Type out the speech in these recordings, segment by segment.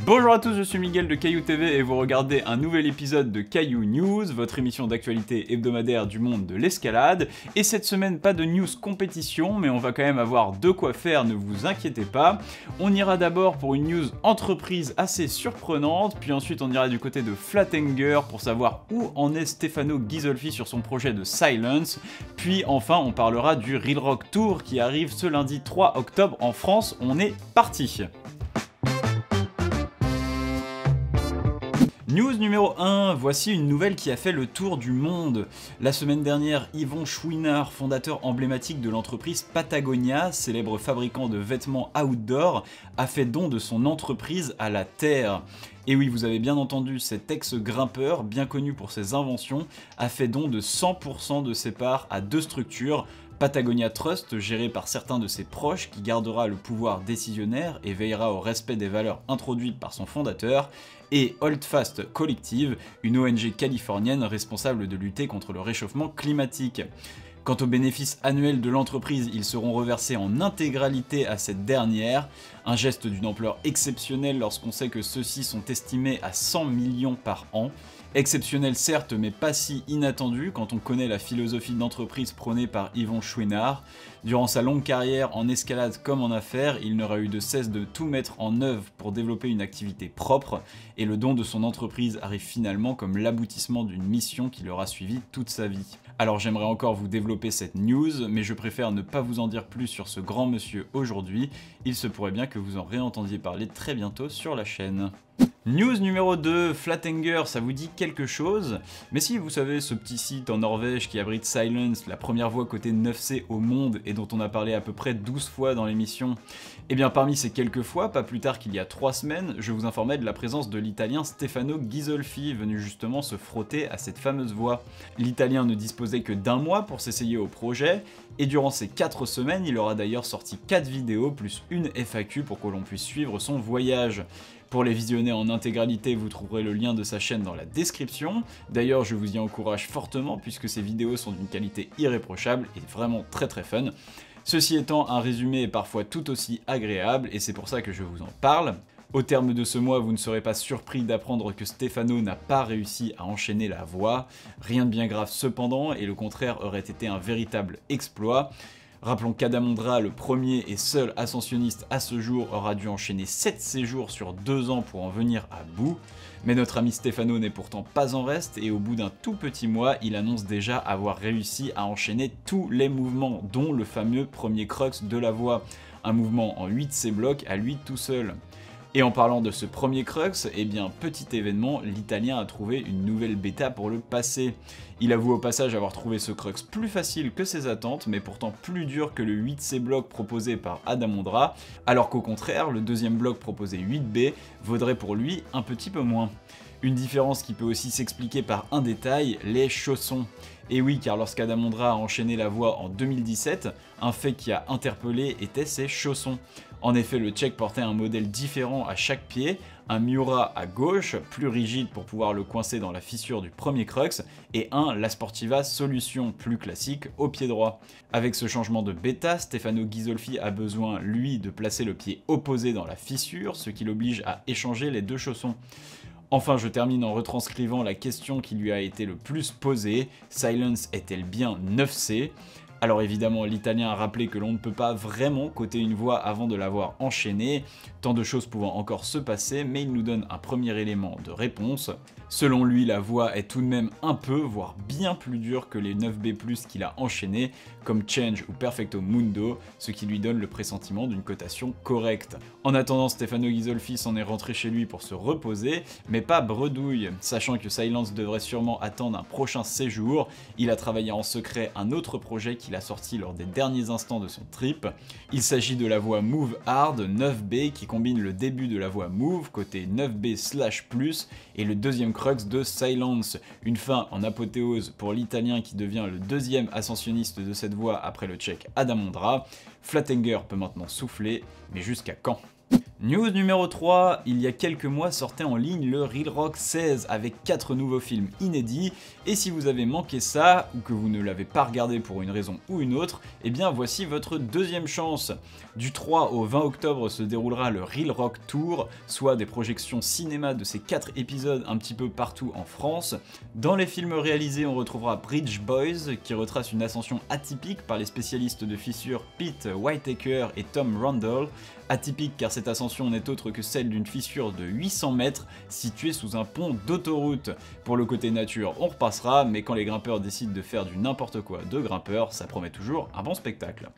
Bonjour à tous, je suis Miguel de Caillou TV et vous regardez un nouvel épisode de Caillou News, votre émission d'actualité hebdomadaire du monde de l'escalade. Et cette semaine, pas de news compétition, mais on va quand même avoir de quoi faire, ne vous inquiétez pas. On ira d'abord pour une news entreprise assez surprenante, puis ensuite on ira du côté de Flatenger pour savoir où en est Stefano Ghisolfi sur son projet de Silence. Puis enfin, on parlera du Real Rock Tour qui arrive ce lundi 3 octobre en France. On est parti! News numéro 1, voici une nouvelle qui a fait le tour du monde. La semaine dernière, Yvon Chouinard, fondateur emblématique de l'entreprise Patagonia, célèbre fabricant de vêtements outdoor, a fait don de son entreprise à la Terre. Et oui, vous avez bien entendu, cet ex-grimpeur, bien connu pour ses inventions, a fait don de 100% de ses parts à deux structures, Patagonia Trust, géré par certains de ses proches, qui gardera le pouvoir décisionnaire et veillera au respect des valeurs introduites par son fondateur, et Holdfast Collective, une ONG californienne responsable de lutter contre le réchauffement climatique. Quant aux bénéfices annuels de l'entreprise, ils seront reversés en intégralité à cette dernière, un geste d'une ampleur exceptionnelle lorsqu'on sait que ceux-ci sont estimés à 100 millions par an. Exceptionnel certes, mais pas si inattendu quand on connaît la philosophie d'entreprise prônée par Yvon Chouinard. Durant sa longue carrière en escalade comme en affaires, il n'aura eu de cesse de tout mettre en œuvre pour développer une activité propre, et le don de son entreprise arrive finalement comme l'aboutissement d'une mission qui l'aura suivi toute sa vie. Alors j'aimerais encore vous développer cette news, mais je préfère ne pas vous en dire plus sur ce grand monsieur aujourd'hui, il se pourrait bien que vous en réentendiez parler très bientôt sur la chaîne. News numéro 2, Flatenger, ça vous dit quelque chose? Mais si, vous savez, ce petit site en Norvège qui abrite Silence, la première voie côté 9C au monde et dont on a parlé à peu près 12 fois dans l'émission. Et bien parmi ces quelques fois, pas plus tard qu'il y a 3 semaines, je vous informais de la présence de l'italien Stefano Ghisolfi, venu justement se frotter à cette fameuse voie. L'italien ne disposait que d'1 mois pour s'essayer au projet, et durant ces 4 semaines, il aura d'ailleurs sorti 4 vidéos plus une FAQ pour que l'on puisse suivre son voyage. Pour les visionner en intégralité, vous trouverez le lien de sa chaîne dans la description. D'ailleurs, je vous y encourage fortement puisque ces vidéos sont d'une qualité irréprochable et vraiment très fun. Ceci étant, un résumé est parfois tout aussi agréable et c'est pour ça que je vous en parle. Au terme de ce mois, vous ne serez pas surpris d'apprendre que Stefano n'a pas réussi à enchaîner la voie. Rien de bien grave cependant, et le contraire aurait été un véritable exploit. Rappelons qu'Adamondra, le premier et seul ascensionniste à ce jour, aura dû enchaîner 7 séjours sur 2 ans pour en venir à bout. Mais notre ami Stefano n'est pourtant pas en reste, et au bout d'un tout petit mois, il annonce déjà avoir réussi à enchaîner tous les mouvements, dont le fameux premier crux de la voie, un mouvement en 8C blocs à lui tout seul. Et en parlant de ce premier crux, eh bien petit événement, l'italien a trouvé une nouvelle bêta pour le passer. Il avoue au passage avoir trouvé ce crux plus facile que ses attentes, mais pourtant plus dur que le 8C bloc proposé par Adamondra, alors qu'au contraire, le deuxième bloc proposé 8B vaudrait pour lui un petit peu moins. Une différence qui peut aussi s'expliquer par un détail, les chaussons. Et oui, car lorsqu'Adamondra a enchaîné la voie en 2017, un fait qui a interpellé était ses chaussons. En effet, le Tchèque portait un modèle différent à chaque pied, un Miura à gauche, plus rigide pour pouvoir le coincer dans la fissure du premier crux, et un La Sportiva Solution, plus classique, au pied droit. Avec ce changement de bêta, Stefano Ghisolfi a besoin, lui, de placer le pied opposé dans la fissure, ce qui l'oblige à échanger les deux chaussons. Enfin, je termine en retranscrivant la question qui lui a été le plus posée, Silence est-elle bien 9C ? Alors évidemment, l'italien a rappelé que l'on ne peut pas vraiment coter une voie avant de l'avoir enchaînée, tant de choses pouvant encore se passer, mais il nous donne un premier élément de réponse. Selon lui, la voie est tout de même un peu, voire bien plus dure que les 9B+, qu'il a enchaînés, comme Change ou Perfecto Mundo, ce qui lui donne le pressentiment d'une cotation correcte. En attendant, Stefano Ghisolfi s'en est rentré chez lui pour se reposer, mais pas bredouille. Sachant que Silence devrait sûrement attendre un prochain séjour, il a travaillé en secret un autre projet qu'il a sorti lors des derniers instants de son trip. Il s'agit de la voie Move Hard 9B qui combine le début de la voie Move, côté 9B/+, et le deuxième crux de Silence, une fin en apothéose pour l'italien qui devient le deuxième ascensionniste de cette voie après le tchèque Adamondra. Flatenger peut maintenant souffler, mais jusqu'à quand ? News numéro 3, il y a quelques mois sortait en ligne le Real Rock 16 avec 4 nouveaux films inédits, et si vous avez manqué ça, ou que vous ne l'avez pas regardé pour une raison ou une autre, eh bien voici votre deuxième chance. Du 3 au 20 octobre se déroulera le Real Rock Tour, soit des projections cinéma de ces 4 épisodes un petit peu partout en France. Dans les films réalisés, on retrouvera Bridge Boys, qui retrace une ascension atypique par les spécialistes de fissures Pete Whitaker et Tom Randall. Atypique car cette ascension n'est autre que celle d'une fissure de 800 mètres située sous un pont d'autoroute. Pour le côté nature, on repassera, mais quand les grimpeurs décident de faire du n'importe quoi de grimpeurs, ça promet toujours un bon spectacle.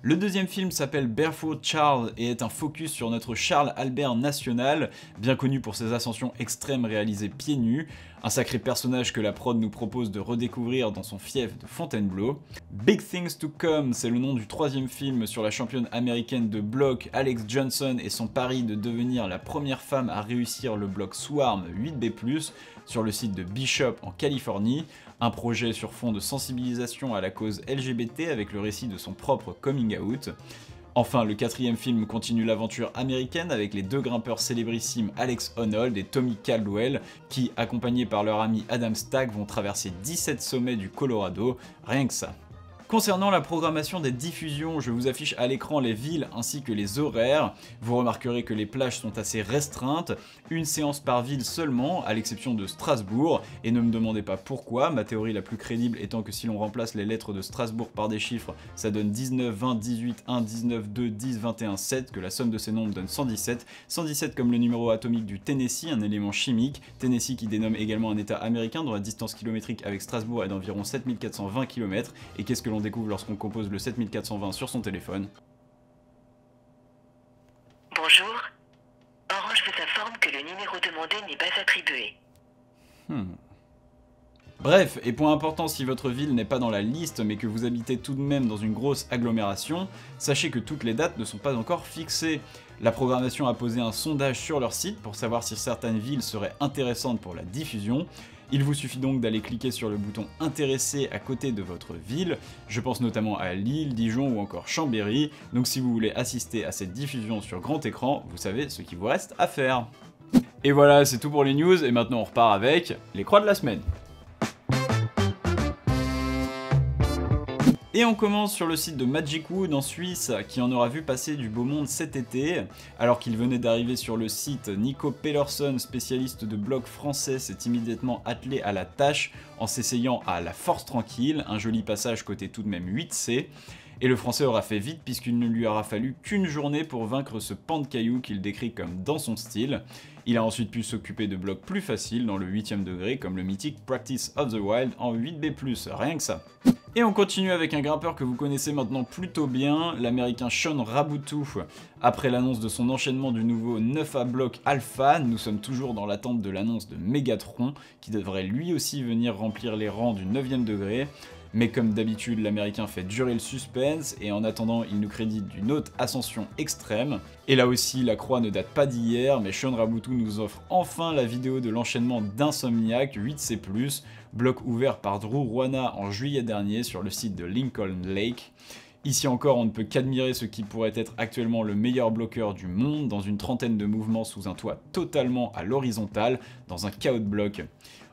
Le deuxième film s'appelle Barefoot Charles et est un focus sur notre Charles Albert National, bien connu pour ses ascensions extrêmes réalisées pieds nus. Un sacré personnage que la prod nous propose de redécouvrir dans son fief de Fontainebleau. Big Things to Come, c'est le nom du troisième film sur la championne américaine de bloc Alex Johnson et son pari de devenir la première femme à réussir le bloc Swarm 8B+, sur le site de Bishop en Californie. Un projet sur fond de sensibilisation à la cause LGBT avec le récit de son propre coming out. Enfin, le quatrième film continue l'aventure américaine avec les deux grimpeurs célébrissimes Alex Honnold et Tommy Caldwell qui, accompagnés par leur ami Adam Stagg, vont traverser 17 sommets du Colorado, rien que ça. Concernant la programmation des diffusions, je vous affiche à l'écran les villes ainsi que les horaires. Vous remarquerez que les plages sont assez restreintes, une séance par ville seulement, à l'exception de Strasbourg, et ne me demandez pas pourquoi, ma théorie la plus crédible étant que si l'on remplace les lettres de Strasbourg par des chiffres, ça donne 19, 20, 18, 1, 19, 2, 10, 21, 7, que la somme de ces nombres donne 117. 117 comme le numéro atomique du Tennessee, un élément chimique, Tennessee qui dénomme également un état américain dont la distance kilométrique avec Strasbourg est d'environ 7420 km, et qu'est-ce que l'on découvre lorsqu'on compose le 7420 sur son téléphone? Bonjour, Orange vous informe que le numéro demandé n'est pas attribué. Bref, et point important, si votre ville n'est pas dans la liste mais que vous habitez tout de même dans une grosse agglomération, sachez que toutes les dates ne sont pas encore fixées. La programmation a posé un sondage sur leur site pour savoir si certaines villes seraient intéressantes pour la diffusion. Il vous suffit donc d'aller cliquer sur le bouton « Intéressé » à côté de votre ville, je pense notamment à Lille, Dijon ou encore Chambéry, donc si vous voulez assister à cette diffusion sur grand écran, vous savez ce qu'il vous reste à faire. Et voilà, c'est tout pour les news, et maintenant on repart avec les croix de la semaine. Et on commence sur le site de Magic Wood en Suisse, qui en aura vu passer du beau monde cet été. Alors qu'il venait d'arriver sur le site, Nico Pellerson, spécialiste de bloc français, s'est immédiatement attelé à la tâche en s'essayant à la force tranquille, un joli passage côté tout de même 8C. Et le français aura fait vite puisqu'il ne lui aura fallu qu'une journée pour vaincre ce pan de cailloux qu'il décrit comme dans son style. Il a ensuite pu s'occuper de blocs plus faciles dans le 8ème degré comme le mythique Practice of the Wild en 8B+, rien que ça. Et on continue avec un grimpeur que vous connaissez maintenant plutôt bien, l'américain Sean Raboutou. Après l'annonce de son enchaînement du nouveau 9A bloc Alpha, nous sommes toujours dans l'attente de l'annonce de Megatron, qui devrait lui aussi venir remplir les rangs du 9ème degré. Mais comme d'habitude, l'américain fait durer le suspense, et en attendant, il nous crédite d'une haute ascension extrême. Et là aussi, la croix ne date pas d'hier, mais Sean Raboutou nous offre enfin la vidéo de l'enchaînement d'Insomniac 8C+, bloc ouvert par Drew Ruana en juillet dernier sur le site de Lincoln Lake. Ici encore, on ne peut qu'admirer ce qui pourrait être actuellement le meilleur bloqueur du monde, dans une trentaine de mouvements sous un toit totalement à l'horizontale, dans un chaos de bloc.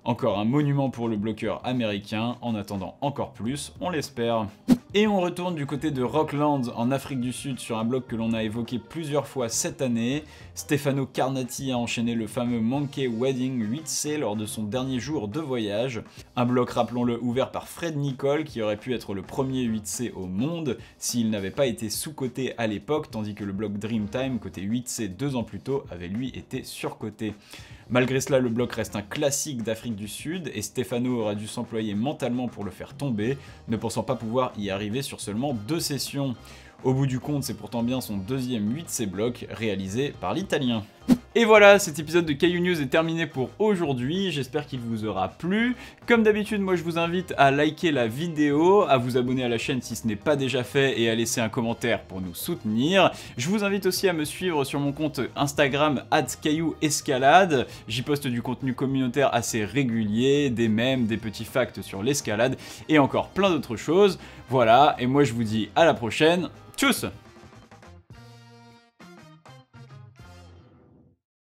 Encore un monument pour le bloqueur américain, en attendant encore plus, on l'espère. Et on retourne du côté de Rockland en Afrique du Sud sur un bloc que l'on a évoqué plusieurs fois cette année. Stefano Carnati a enchaîné le fameux Monkey Wedding 8C lors de son dernier jour de voyage. Un bloc, rappelons-le, ouvert par Fred Nicole qui aurait pu être le premier 8C au monde s'il n'avait pas été sous-coté à l'époque, tandis que le bloc Dreamtime, côté 8C 2 ans plus tôt, avait lui été surcoté. Malgré cela, le bloc reste un classique d'Afrique du Sud et Stefano aura dû s'employer mentalement pour le faire tomber, ne pensant pas pouvoir y arriver sur seulement 2 sessions. Au bout du compte, c'est pourtant bien son deuxième 8C bloc réalisé par l'Italien. Et voilà, cet épisode de Caillou News est terminé pour aujourd'hui, j'espère qu'il vous aura plu. Comme d'habitude, moi je vous invite à liker la vidéo, à vous abonner à la chaîne si ce n'est pas déjà fait et à laisser un commentaire pour nous soutenir. Je vous invite aussi à me suivre sur mon compte Instagram @caillouescalade. J'y poste du contenu communautaire assez régulier, des mèmes, des petits facts sur l'escalade et encore plein d'autres choses. Voilà, et moi je vous dis à la prochaine, tchuss!